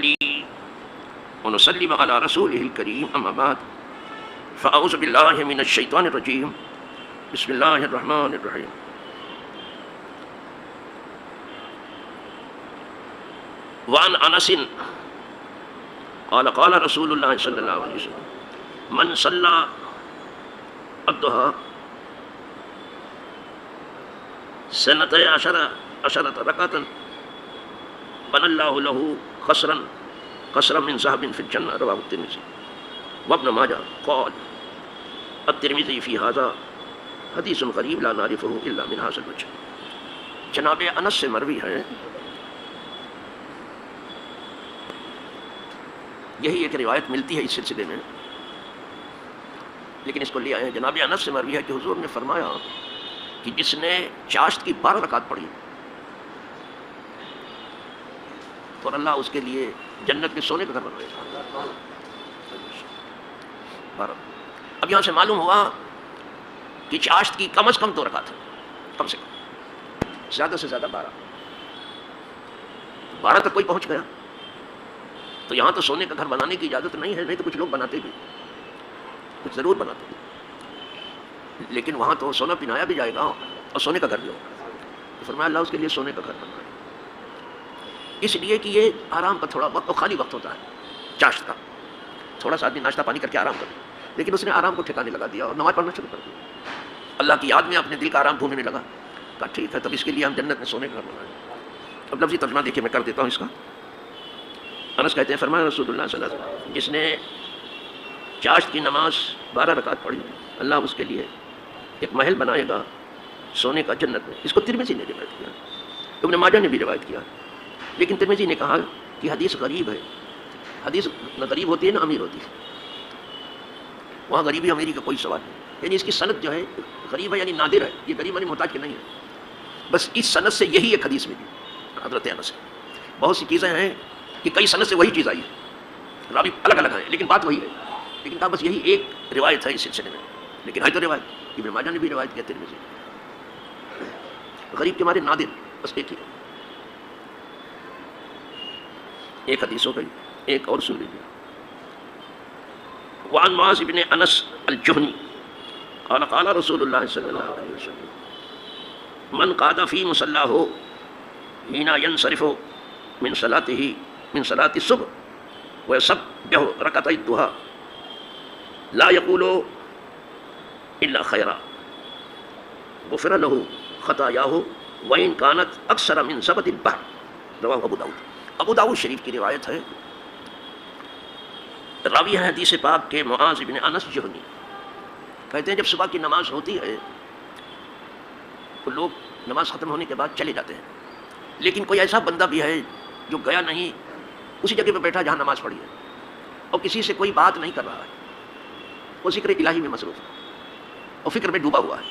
نصلي ونسلم على رسوله الكريم أما بعد فأعوذ بالله من الشيطان الرجيم بسم الله الرحمن الرحيم وعن أنس قال رسول الله صلى الله عليه وسلم من صلى الضحى سنتي عشرة ركعة بنى الله له قصرا من ذهب في الجنة رواه الترمذي وابن ماجه قال الترمذي في هذا حدیث غریب لا نعرفه الا من هذا الوجه. جناب انس سے مروی ہے، یہی ایک روایت ملتی ہے اس سلسلے میں، لیکن اس کو لے آئے ہیں. جناب انس سے مروی ہے کہ حضور نے فرمایا کہ جس نے چاشت کی 12 رکعت پڑھی تو اللہ اس کے لیے جنت کے سونے کا گھر بنائے گا. اب یہاں سے معلوم ہوا کہ چاشت کی کم از کم 2 رکعت ہے، کم سے کم، زیادہ سے زیادہ 12 تک کوئی پہنچ گیا تو یہاں تو سونے کا گھر بنانے کی اجازت نہیں ہے، نہیں تو کچھ لوگ بناتے بھی، کچھ ضرور بناتے بھی، لیکن وہاں تو سونا پہنایا بھی جائے گا اور سونے کا گھر بھی ہوگا. تو فرمایا اللہ اس کے لیے سونے کا گھر بنائے، اس لیے کہ یہ آرام کا تھوڑا وقت اور خالی وقت ہوتا ہے چاشت کا، تھوڑا سا آدمی ناشتہ پانی کر کے آرام کرے، لیکن اس نے آرام کو ٹھکانے لگا دیا اور نماز پڑھنا شروع کر دیا، اللہ کی یاد میں اپنے دل کا آرام ڈھونڈنے لگا. کہا ٹھیک ہے، تب اس کے لیے ہم جنت میں سونے کا گھر بنائیں. اب لفظی ترجمہ دیکھیے، میں کر دیتا ہوں اس کا. انس کہتے ہیں فرمایا رسول اللہ صلی اللہ علیہ وسلم جس نے چاشت کی نماز 12 رکعت پڑھی اللہ اس کے لیے ایک محل بنائے گا سونے کا جنت میں. اس کو ترمذی نے روایت کیا، ابن ماجہ نے بھی روایت کیا، لیکن ترمذی نے کہا کہ حدیث غریب ہے. حدیث نہ غریب ہوتی ہے نہ امیر ہوتی ہے، وہاں غریبی امیری کا کوئی سوال نہیں. یعنی اس کی سند جو ہے غریب ہے، یعنی نادر ہے، یہ غریب یعنی محتاج کے نہیں ہے. بس اس سند سے یہی ایک حدیث ملی حضرت انس سے. بہت سی چیزیں ہیں کہ کئی سند سے وہی چیز آئی ہے، راوی الگ الگ ہیں لیکن بات وہی ہے. لیکن کہا بس یہی ایک روایت ہے اس سلسلے میں، لیکن ہے تو روایت ابن ماجہ نے بھی روایت کیا ترمذی. غریب کے مارے نادر بس ایک ہی ہے. ایک حدیث ہو گئی، ایک اور سن لیجیے. وعن معاذ بن انس الجہنی قال قال رسول اللہ صلی اللہ علیہ وسلم من قعد فی مصلاہ حین ینصرف من صلاة الصبح ويسبح ركعتي الضحى لا يقول الا خيرا غفر له خطاياه وان كانت اكثر من زبد البحر رواه ابو داؤد. ابو داؤد شریف کی روایت ہے، راوی ہے حدیث پاک کے معاذ بن انس جہنی. کہتے ہیں جب صبح کی نماز ہوتی ہے تو لوگ نماز ختم ہونے کے بعد چلے جاتے ہیں، لیکن کوئی ایسا بندہ بھی ہے جو گیا نہیں، اسی جگہ پہ بیٹھا جہاں نماز پڑھی ہے اور کسی سے کوئی بات نہیں کر رہا ہے، وہ ذکر الہی میں مصروف ہے اور فکر میں ڈوبا ہوا ہے.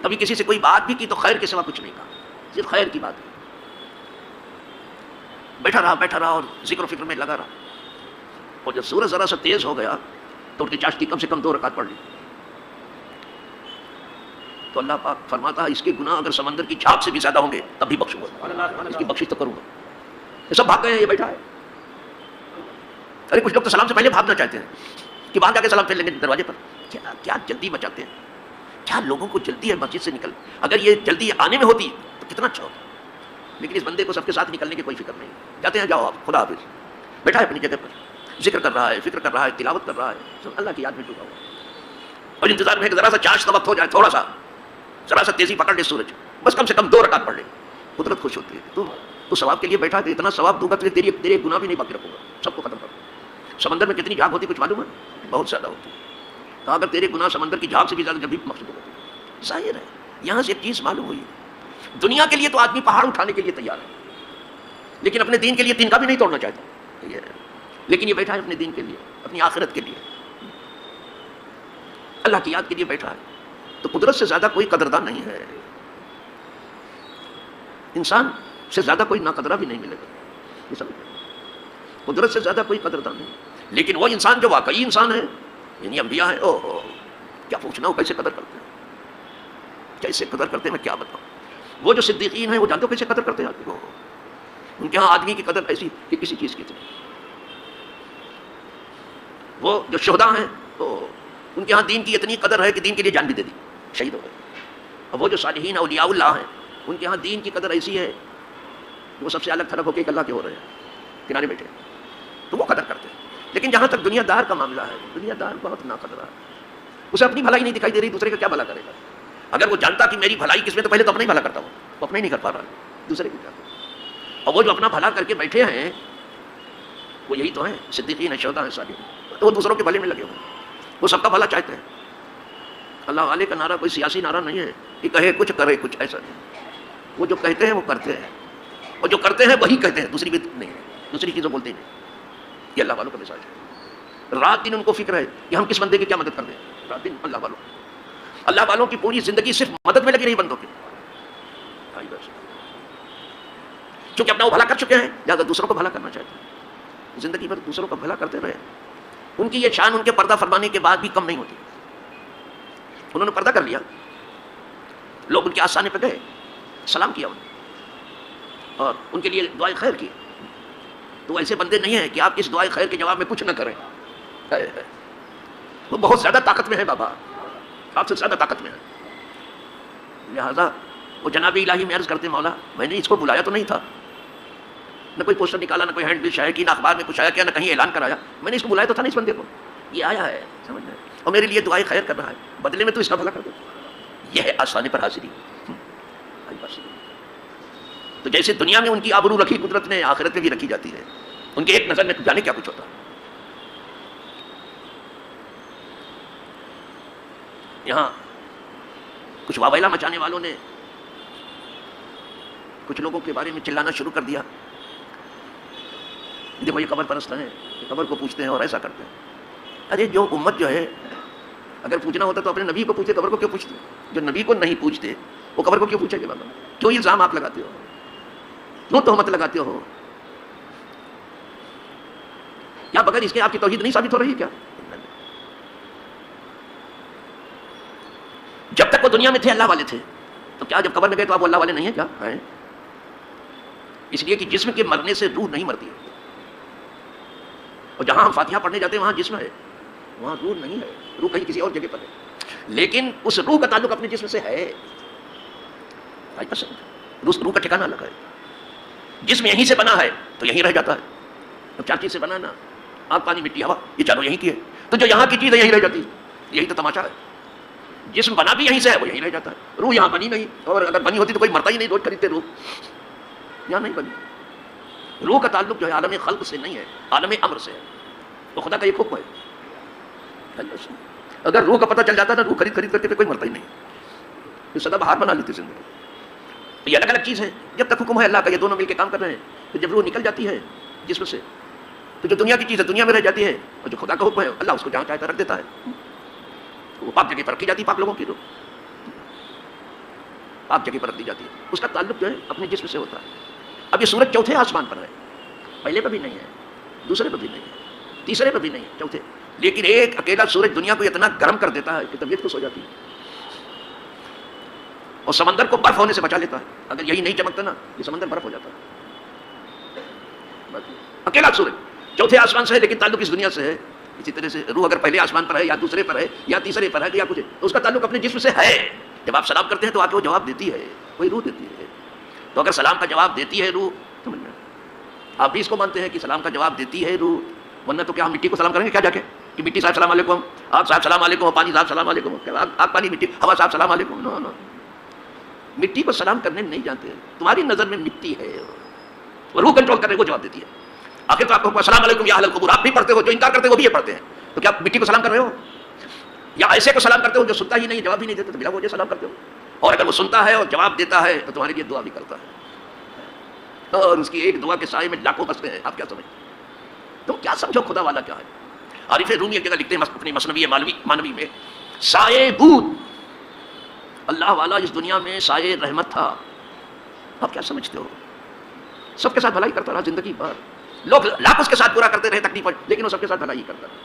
کبھی کسی سے کوئی بات بھی کی تو خیر کے سوا کچھ نہیں کہا، صرف خیر کی بات ہے. بیٹھا رہا اور ذکر و فکر میں لگا رہا، اور جب سورج ذرا سا تیز ہو گیا تو ان کی چاشت کی کم سے کم 2 رکعت پڑھ لی. تو اللہ پاک فرماتا ہے اس کے گناہ اگر سمندر کی جھاگ سے بھی زیادہ ہوں گے تب بھی بخشوں گا، اس کی بخشش تو کروں گا. یہ سب بھاگ گئے ہیں، یہ بیٹھا ہے. ارے کچھ لوگ تو سلام سے پہلے بھاگنا چاہتے ہیں کہ باہر جا کے سلام پھیر لیں گے دروازے پر. کیا جلدی مچاتے ہیں، کیا لوگوں کو جلدی ہے مسجد سے نکل. اگر یہ جلدی آنے میں ہوتی تو کتنا اچھا ہوتا، لیکن اس بندے کو سب کے ساتھ نکلنے کی کوئی فکر نہیں. کہتے ہیں جاؤ آپ خدا حافظ. بیٹھا ہے اپنی جگہ پر، ذکر کر رہا ہے، فکر کر رہا ہے، تلاوت کر رہا ہے، سب اللہ کی یاد میں ڈوبا ہوا اور انتظار میں ہے کہ ذرا سا چاشت کا وقت ہو جائے، تھوڑا سا ذرا سا تیزی پکڑ لے سورج، بس کم سے کم 2 رکعت پڑھ لے. قدرت خوش ہوتی ہے. تو ثواب کے لیے بیٹھا ہے، اتنا ثواب دوں گا تو تیرے گناہ بھی نہیں باقی رکھوں گا، سب کو ختم کر دوں. سمندر میں کتنی جھاگ ہوتی کچھ معلوم ہے؟ بہت زیادہ ہوتی ہے. کہا اگر تیرے گناہ سمندر کی جھاگ سے بھی زیادہ جب بھی مقصود ہوگا. ظاہر ہے یہاں سے ایک چیز معلوم ہوئی، دنیا کے لیے تو آدمی پہاڑ اٹھانے کے لیے تیار ہے، لیکن اپنے دین کے لیے تنکا بھی نہیں توڑنا چاہتا. لیکن یہ بیٹھا ہے اپنے دین کے لیے، اپنی آخرت کے لیے، اللہ کی یاد کے لیے بیٹھا ہے. تو قدرت سے زیادہ کوئی قدردان نہیں ہے. انسان سے زیادہ کوئی ناقدرہ بھی نہیں ملے گا، قدرت سے زیادہ کوئی قدردان نہیں. لیکن وہ انسان جو واقعی انسان ہے، یعنی انبیاء ہیں، کیا پوچھنا ہو کیسے قدر کرتے ہیں، کیسے قدر کرتے ہیں میں کیا بتاؤں. وہ جو صدیقین ہیں وہ جانتے ہو کیسے قدر کرتے ہیں آدمی کو. ان کے ہاں آدمی کی قدر ایسی کہ کسی چیز کی نہیں. وہ جو شہداء ہیں تو ان کے ہاں دین کی اتنی قدر ہے کہ دین کے لیے جان بھی دے دی، شہید ہو گئے. اور وہ جو صالحین اولیاء اللہ ہیں ان کے ہاں دین کی قدر ایسی ہے کہ وہ سب سے الگ تھلگ ہو کے اللہ کے ہو رہے ہیں، کنارے بیٹھے ہیں، تو وہ قدر کرتے ہیں. لیکن جہاں تک دنیا دار کا معاملہ ہے، دنیا دار بہت ناقدر ہے، اسے اپنی بھلائی نہیں دکھائی دے رہی، دوسرے کا کیا بھلا کرے گا. اگر وہ جانتا کہ میری بھلائی کس میں، تو پہلے تو اپنا ہی بھلا کرتا ہوں، وہ اپنا ہی نہیں کر پا رہا، دوسرے کو کیا. اور وہ جو اپنا بھلا کر کے بیٹھے ہیں وہ یہی تو ہیں صدیقین، شہداء ہیں، صالحین. تو وہ دوسروں کے بھلے میں لگے ہوئے ہیں، وہ سب کا بھلا چاہتے ہیں. اللہ والے کا نعرہ کوئی سیاسی نعرہ نہیں ہے کہ کہے کچھ کرے کچھ، ایسا نہیں. وہ جو کہتے ہیں وہ کرتے ہیں، اور جو کرتے ہیں وہی کہتے ہیں، دوسری بھی نہیں ہے، دوسری چیزوں بولتے ہی نہیں. یہ اللہ والوں کا مزاج ہے. رات دن ان کو فکر ہے کہ ہم کس بندے کی کیا مدد کر دیں. رات دن اللہ والوں کی پوری زندگی صرف مدد میں لگی رہی بندوں کی. چونکہ اپنا وہ بھلا کر چکے ہیں زیادہ دوسروں کو بھلا کرنا چاہتے ہیں، زندگی بھر دوسروں کا بھلا کرتے رہے. ان کی یہ شان ان کے پردہ فرمانے کے بعد بھی کم نہیں ہوتی. انہوں نے پردہ کر لیا، لوگ ان کے آستانے پہ گئے، سلام کیا انہیں اور ان کے لیے دعائیں خیر کی. تو ایسے بندے نہیں ہیں کہ آپ اس دعائیں خیر کے جواب میں کچھ نہ کریں. وہ بہت زیادہ طاقت میں ہے بابا، آپ سے زیادہ طاقت میں ہے. لہذا وہ جناب الہی میں عرض کرتے مولا میں نے اس کو بلایا تو نہیں تھا، نہ کوئی پوسٹر نکالا، نہ کوئی ہینڈ بل شائع کی، نہ اخبار میں کچھ آیا کیا، نہ کہیں اعلان کرایا. میں نے اس کو بلایا تو تھا نہیں، اس بندے کو یہ آیا ہے سمجھ میں اور میرے لیے دعائیں خیر کر رہا ہے، بدلے میں تو اس کا بھلا کر دے. یہ ہے آسانے پر حاضری. تو جیسے دنیا میں ان کی آبرو رکھی قدرت نے، آخرت میں بھی رکھی جاتی ہے. ان کے ایک نظر میں جانے کیا کچھ ہوتا ہے. یہاں کچھ واویلا مچانے والوں نے کچھ لوگوں کے بارے میں چلانا شروع کر دیا، دیکھو یہ قبر پرست ہیں، یہ قبر کو پوچھتے ہیں اور ایسا کرتے ہیں. ارے جو امت جو ہے اگر پوچھنا ہوتا تو اپنے نبی کو پوچھتے، قبر کو کیوں پوچھتے؟ جو نبی کو نہیں پوچھتے وہ قبر کو کیوں پوچھیں گے؟ بابا کیوں الزام آپ لگاتے ہو، کیوں تہمت لگاتے ہو؟ کیا بغیر اس کے آپ کی توحید نہیں ثابت ہو رہی کیا؟ جب تک وہ دنیا میں تھے اللہ والے تھے، تو کیا جب قبر میں گئے تو آپ اللہ والے نہیں ہیں کیا؟ ہیں. اس لیے کہ جسم کے مرنے سے روح نہیں مرتی ہے. اور جہاں ہم فاتحہ پڑھنے جاتے ہیں وہاں جسم ہے، وہاں روح نہیں ہے. روح کہیں کسی اور جگہ پر ہے، لیکن اس روح کا تعلق اپنے جسم سے ہے. روح کا ٹھکانہ الگ ہے. جسم یہیں سے بنا ہے تو یہیں رہ جاتا ہے. اب چار چیز سے بنا نا، آگ پانی مٹی ہوا، یہ چاروں یہیں کی ہے. تو جو یہاں کی چیز ہے یہیں رہ جاتی ہے. یہی تو تماشا ہے. جسم بنا بھی یہیں سے ہے، وہ یہیں رہ جاتا ہے. روح یہاں بنی نہیں، اور اگر بنی ہوتی تو کوئی مرتا ہی نہیں. روز خریدتے روح، یہاں نہیں بنی. روح کا تعلق جو ہے عالم خلق سے نہیں ہے، عالم امر سے ہے. تو خدا کا ایک حکم ہے. اگر روح کا پتہ چل جاتا نا، روح خرید خرید کرتے کوئی مرتا ہی نہیں. یہ سدا بہار بنا لیتی زندگی. یہ الگ الگ چیز ہے. جب تک حکم ہے اللہ کا، یہ دونوں مل کے کام کر رہے ہیں. تو جب روح نکل جاتی ہے جسم سے تو جو دنیا کی چیز ہے دنیا میں رہ جاتی ہے، اور جو خدا کا حکم ہے اللہ اس کو جہاں چاہتا رکھ دیتا ہے. وہ پاک جگہ پر رکھی جاتی ہے. پاک لوگوں کی روح پاک جگہ پر رکھ دی جاتی ہے. اس کا تعلق جو ہے اپنے جسم سے ہوتا ہے. اب یہ سورج چوتھے آسمان پر ہے، پہلے پہ بھی نہیں ہے، دوسرے پہ بھی نہیں ہے، تیسرے پہ بھی نہیں ہے، چوتھے. لیکن ایک اکیلا سورج دنیا کو اتنا گرم کر دیتا ہے کہ طبیعت خوش ہو جاتی ہے، اور سمندر کو برف ہونے سے بچا لیتا ہے. اگر یہی نہیں چمکتا نا، یہ سمندر برف ہو جاتا ہے. اکیلا سورج چوتھے آسمان سے ہے، لیکن تعلق اس دنیا سے ہے. اسی طرح سے روح اگر پہلے آسمان پر ہے یا دوسرے پر ہے یا تیسرے پر ہے یا کچھ، تو اس کا تعلق اپنے جسم سے ہے. جب آپ سلام کرتے ہیں تو آ کے وہ جواب دیتی ہے، وہی روح دیتی ہے. تو اگر سلام کا جواب دیتی ہے روح، سمجھ میں آپ بھی اس کو مانتے ہیں کہ سلام کا جواب دیتی ہے روح، ورنہ تو کیا ہم مٹی کو سلام کریں گے کیا جا کے کہ مٹی صاحب سلام علیکم، آگ صاحب سلام علیکم، پانی صاحب سلام علیکم، آگ پانی مٹی ہوا صاحب سلام علیکم؟ نو نو، مٹی کو سلام کرنے نہیں جانتے. تمہاری نظر میں مٹی ہے، وہ روح کنٹرول کر رہے، وہ جواب دیتی ہے. آخر تو آپ کو السلام علیکم یا اہل القبور آپ بھی پڑھتے ہو، جو انکار کرتے ہیں وہ بھی یہ پڑھتے ہیں. تو کیا مٹی کو سلام کر رہے ہو، یا ایسے کو سلام کرتے ہو جو سنتا ہی نہیں، جواب ہی نہیں دیتے، تو بلا وجہ سلام کرتے ہو. اور اگر وہ سنتا ہے اور جواب دیتا ہے تو تمہارے لیے دعا بھی کرتا ہے، اور اس کی ایک دعا کے سائے میں لاکھوں بستے ہیں. آپ کیا سمجھتے؟ تم کیا سمجھو خدا والا کیا ہے؟ عارف رومی ایک جگہ لکھتے ہیں اپنی مثنوی مانوی میں، سائے بود اللہ والا اس دنیا میں سائے رحمت تھا. آپ کیا سمجھتے ہو؟ سب کے ساتھ بھلائی کرتا رہا زندگی بھر. لوگ لاکھ اس کے ساتھ برا کرتے رہے تکلیف، لیکن وہ سب کے ساتھ بھلائی کرتا رہا.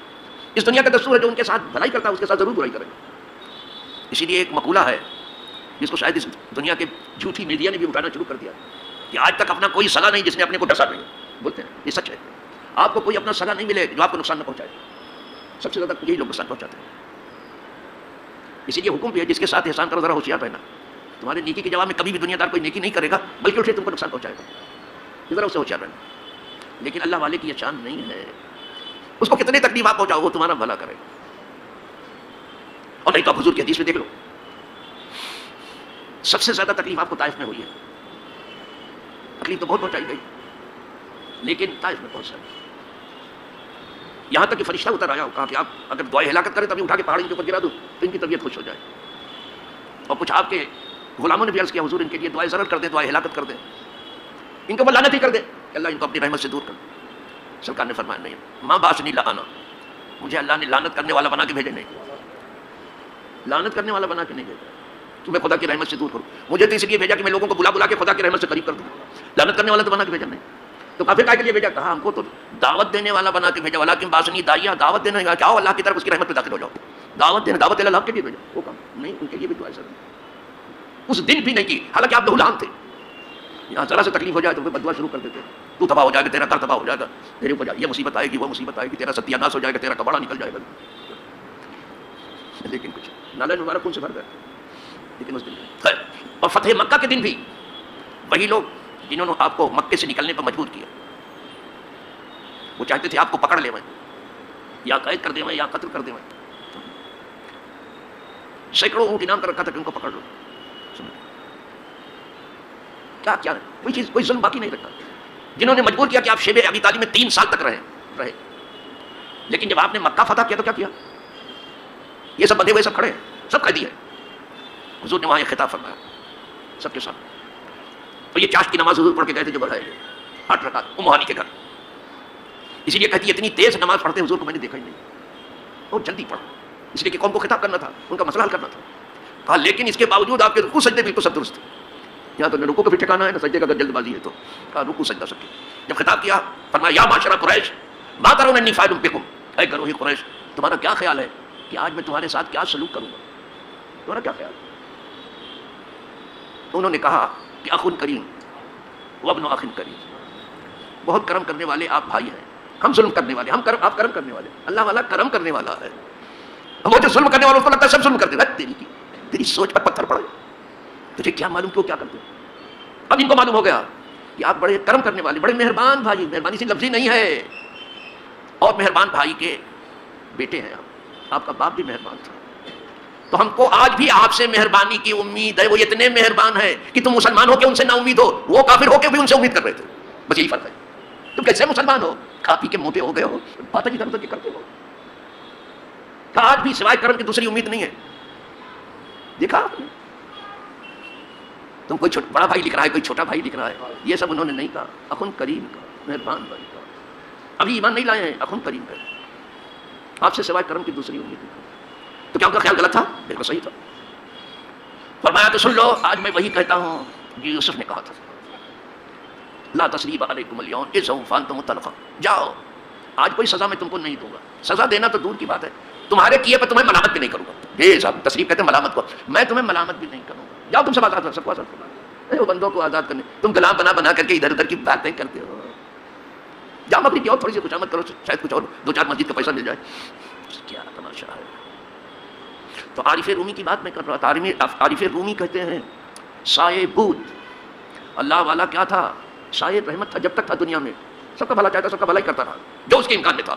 اس دنیا کا دستور ہے جو ان کے ساتھ بھلائی کرتا ہے اس کے ساتھ ضرور برائی کرے گا. اسی لیے ایک مقولہ ہے جس کو شاید اس دنیا کے جھوٹی میڈیا نے بھی اٹھانا شروع کر دیا. کہ آج تک اپنا کوئی سگا نہیں جس نے اپنے کو ڈسا نہیں. بولتے ہیں یہ سچ ہے. آپ کو کوئی اپنا سگا نہیں ملے جو آپ کو نقصان نہ پہنچائے. سب سے زیادہ یہی لوگ نقصان پہنچاتے ہیں. اسی لیے حکم بھی ہے جس کے ساتھ احسان کرو ذرا ہوشیار رہنا. تمہارے نیکی کے جواب میں کبھی بھی دنیا دار کوئی نیکی نہیں کرے گا بلکہ اسے تم کو نقصان پہنچائے گا. ذرا اسے ہوشیار رہنا. لیکن اللہ والے کی یہ شان نہیں ہے. اس کو کتنے تکلیف آپ پہنچاؤ وہ تمہارا بھلا کرے گا. اور نہیں تو آپ حضور کی حدیث میں دیکھ لو, سب سے زیادہ تکلیف آپ کو طائف میں ہوئی ہے. تکلیف تو بہت پہنچائی گئی لیکن طائف میں بہت ساری. یہاں تک کہ فرشتہ اتر آیا, کہا کہ آپ اگر دعائے ہلاکت کریں تو ابھی اٹھا کے پہاڑی کے اوپر گرا دو تو ان کی طبیعت خوش ہو جائے. اور کچھ آپ کے غلاموں نے بھی عرض کیا حضور ان کے لیے دعائیں ضرور کر دیں, دعائیں ہلاکت کر دیں, ان کو لعنت ہی کر دیں کہ اللہ ان کو اپنی رحمت سے دور کر دے. سرکار نے فرمایا نہیں, ماں باس نہیں لانا, مجھے اللہ نے لعنت کرنے والا بنا کے بھیجے نہیں. لعنت کرنے والا بنا کے نہیں بھیجا تمہیں خدا کی رحمت سے دور کروں. مجھے تو اس لیے بھیجا کہ میں لوگوں کو بلا بلا کے خدا کی رحمت سے قریب کر دوں. لعنت کرنے والا تو بنا کے بھیجا نہیں. تو کافر کہا کے لیے بھیجا, کہا ہم کو تو دعوت دینے والا بنا کے بھیجا. ولکن باسنی داعیہ, دعوت دینے کا کیا ہو اللہ کی طرف اس کی رحمت میں داخل ہو جاؤ. دعوت دینے, دعوت اللہ کے لیے بھیجا. وہ کام نہیں, ان کے لیے بھی دعا سر اس دن بھی نہیں کی, حالانکہ آپ غلام تھے. یہاں ذرا سے تکلیف ہو جائے تو پھر بدعا شروع کر دیتے, تو تباہ ہو جائے گا, تیرا گھر تباہ ہو جائے گا, تیرے اوپر یہ مصیبت آئے گی, وہ مصیبت آئے گی, تیرا ستیہ ناش ہو جائے گا, تیرا کباڑا نکل جائے گا. لیکن کچھ نالے مبارک کون سے بھر گئے. لیکن اس دن اور فتح مکہ کے دن بھی وہی لوگ جنہوں نے آپ کو مکے سے نکلنے پر مجبور کیا, وہ چاہتے تھے آپ کو پکڑ لے وہیں, یا قید کر دیں وہیں, یا قتل کر دیں وہیں. سینکڑوں اونٹ انعام کر رکھا تھا کہ ان کو پکڑ لو. کیا کیا کوئی چیز, کوئی ظلم باقی نہیں رکھا. جنہوں نے مجبور کیا کہ آپ شیب ابی طالب میں 3 سال تک رہے, لیکن جب آپ نے مکہ فتح کیا تو کیا کیا؟ یہ سب بندے ہوئے سب کھڑے ہیں, سب قیدی ہیں. حضور نے وہاں ایک خطاب فرمایا سب کے ساتھ. تو یہ چاشت کی نماز حضور پڑھ کے گئے تھے جو بڑھائے 8 رکعت ام ہانی کے گھر. اسی لیے کہتی ہے اتنی تیز نماز پڑھتے حضور کو میں نے دیکھا ہی نہیں, بہت جلدی پڑھا. اس لیے کہ قوم کو خطاب کرنا تھا, ان کا مسئلہ حل کرنا تھا. کہا لیکن اس کے باوجود آپ کے رکوع سجدے بالکل سب درست. یہاں تو نہ رکوع کا بھی ٹھکانا ہے نہ سجدے کا, اگر جلد بازی ہے تو کہا رکوع سجدہ سب کے. جب خطاب کیا فرمایا یا معاشر قریش ما ترون انی فاعل بکم, اے گروہ قریش تمہارا کیا خیال ہے کہ آج میں تمہارے ساتھ کیا سلوک کروں گا, تمہارا کیا خیال ہے؟ انہوں نے کہا کہ اخ کریم وابن اخ کریم, بہت کرم کرنے والے آپ بھائی ہیں, ہم ظلم کرنے والے, ہم کرم, آپ کرم کرنے والے. اللہ والا کرم کرنے والا ہے. وہ جو ظلم کرنے والا اس کو لگتا ہے سب ظلم کرتے ہیں. تیری سوچ پر پتھر پڑے, تجھے کیا معلوم کہ وہ کیا کرتے ہیں. اب ان کو معلوم ہو گیا کہ آپ بڑے کرم کرنے والے, بڑے مہربان بھائی. مہربانی سے لفظی نہیں ہے, اور مہربان بھائی کے بیٹے ہیں آپ کا باپ بھی مہربان تھا. تو ہم کو آج بھی آپ سے مہربانی کی امید ہے. وہ اتنے مہربان ہیں کہ تم مسلمان ہو کے ان سے نا امید ہو, وہ کافر ہو کے بھی ان سے امید کر رہے تھے. بس یہی فرق ہے. تم کیسے مسلمان ہو, کھا پی کے موٹے ہو گئے ہو, باتیں کی طرف کرتے ہو. آج بھی سوائے کرم کی دوسری امید نہیں ہے. دیکھا آپ نے, تم کوئی بڑا بھائی لکھ رہا ہے, کوئی چھوٹا بھائی لکھ رہا ہے, یہ سب انہوں نے نہیں کہا. اخن کریم کا, مہربان بھائی کا. ابھی ایمان نہیں لائے ہیں, اخن کریم کا. آپ سے سوائے کرم کی دوسری امید نہیں. تو کیا ان کا خیال غلط تھا؟ بالکل صحیح تھا. فرمایا تو سن لو, آج میں وہی کہتا ہوں جو یوسف نے کہا تھا, لا تثریب علیکم اليوم اذهبوا فانتم طلقاء. جاؤ, آج کوئی سزا میں تم کو نہیں دوں گا. سزا دینا تو دور کی بات ہے, تمہارے کیے پر تمہیں ملامت بھی نہیں کروں گا. یہ صاحب تصریف کہتے ہیں ملامت کو, میں تمہیں ملامت بھی نہیں کروں گا. جاؤ تم سب آزاد, سب کو آزاد کرو. وہ بندوں کو آزاد کرنے تم غلام بنا بنا کر کے ادھر ادھر کی باتیں کرتے ہو. جاؤ اپنی کی اور تھوڑی سی خوشامد کرو, شاید کچھ اور 2-4 مسجد کا پیسہ مل جائے. کیا تماشا ہے. تو عارف رومی کی بات میں کر رہا تھا. عارف رومی کہتے ہیں سائے بود, اللہ والا کیا تھا, سائے رحمت تھا. جب تک تھا دنیا میں سب کا بھلا چاہتا, سب کا بھلا ہی کرتا رہا جو اس کے امکان میں تھا.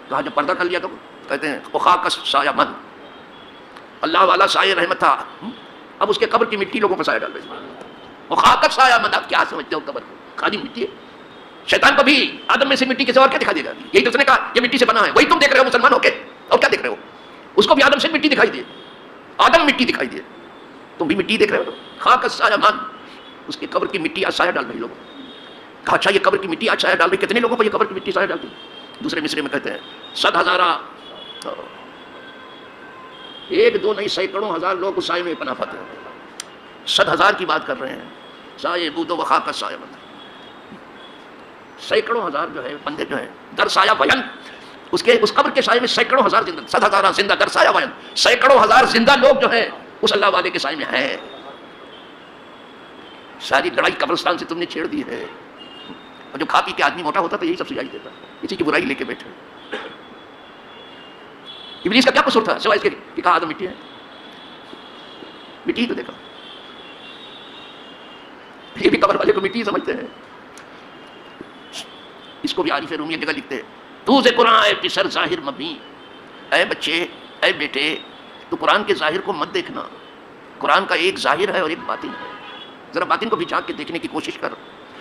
کہا جب پردہ کر لیا تو کہتے ہیں خاک سایہ من, اللہ والا سائے رحمت تھا. اب اس کے قبر کی مٹی لوگوں پر سایہ ڈال رہی. وہ خاک سایہ من, آپ کیا سمجھتے ہو قبر کو, خالی مٹی ہے. شیطان کو بھی آدم میں سے مٹی کے سوا کیا دکھا دے گا, یہی تو اس نے کہا یہ مٹی سے بنا ہے. وہی تم دیکھ رہے ہو مسلمان ہو کے, اور کیا دیکھ رہے ہو, اس کو بھی آدم سے مٹی دکھائی دی, آدم مٹی دکھائی دی, تم بھی مٹی دیکھ رہے ہو. خاک سایہ من, اس کی قبر کی مٹی آج سایہ ڈال رہی لوگوں. کہا اچھا یہ قبر کی مٹی آج سایہ ڈال رہی, کتنے لوگوں کو یہ قبر کی مٹی سایہ ڈالتی. دوسرے مصرے میں کہتے ہیں 100,000, 1 2 نہیں سینکڑوں ہزار لوگ اس سائے میں پناہ پاتے ہیں. 100,000 کی بات کر رہے ہیں. سایہ بود و خاک سایہ من, سینکڑوں ہزار جو ہے بندے جو ہیں در سایہ وین, اس قبر کے سائے میں سینکڑوں ہزار زندہ, 100,000 زندہ در سایہ وین, سینکڑوں ہزار زندہ لوگ جو ہیں اس اللہ والے کے سائے میں ہیں. ساری لڑائی قبرستان سے تم نے چھیڑ دی ہے. اور جو کھا پی کے آدمی موٹا ہوتا تو یہی سب سجائی دیتا, اسی کی برائی لے کے بیٹھے. ابلیس کا کیا قصور تھا سوائے اس کے کہ کہا آدم مٹی ہے, مٹی تو دیکھا. یہ بھی قبر والے کو مٹی سمجھتے ہیں. اس کو بھی عارف رومی جگہ لکھتے ہیں, تو سے قرآن اے پسر ظاہر مبین, اے بچے اے بیٹے تو قرآن کے ظاہر کو مت دیکھنا. قرآن کا ایک ظاہر ہے اور ایک باطن ہے, ذرا باطن کو بھی جھانک کے دیکھنے کی کوشش کر,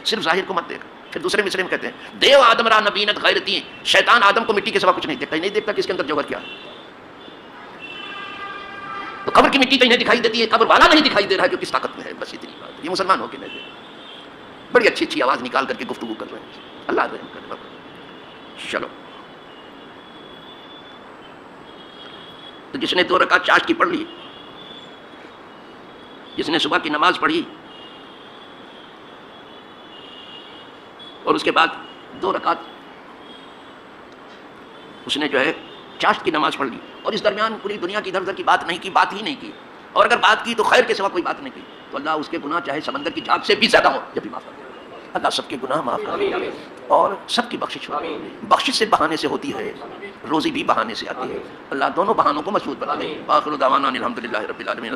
صرف ظاہر کو مت دیکھ. پھر دوسرے مصرے میں کہتے ہیں دیو آدم را نبینت غیرتی, شیطان آدم کو مٹی کے سوا کچھ نہیں دیکھتا, نہیں دیکھتا کہ اس کے اندر جوہر کیا ہے. تو قبر کی مٹی تو انہیں دکھائی دیتی ہے, قبر والا نہیں دکھائی دے رہا ہے جو کس طاقت میں ہے. بس اتنی بات. یہ مسلمان ہو کے نہیں, بڑی اچھی اچھی آواز نکال کر کے گفتگو کر رہے ہیں. اللہ رحم کرے. چلو, تو جس نے 2 رکعت چاشت کی پڑھ لی, جس نے صبح کی نماز پڑھی اور اس کے بعد 2 رکعت اس نے جو ہے چاشت کی نماز پڑھ لی, اور اس درمیان پوری دنیا کی ادھر ادھر کی بات نہیں کی, بات ہی نہیں کی, اور اگر بات کی تو خیر کے سوا کوئی بات نہیں کی, تو اللہ اس کے گناہ چاہے سمندر کی جھاگ سے بھی زیادہ ہو جب بھی معاف کر دے. اللہ سب کے گناہ معاف کر دے اور سب کی بخشش ہو. بخشش سے بہانے سے ہوتی ہے, روزی بھی بہانے سے آتی ہے. اللہ دونوں بہانوں کو مضبوط بنا دے. آخر دعوانا الحمدللہ رب العالمین.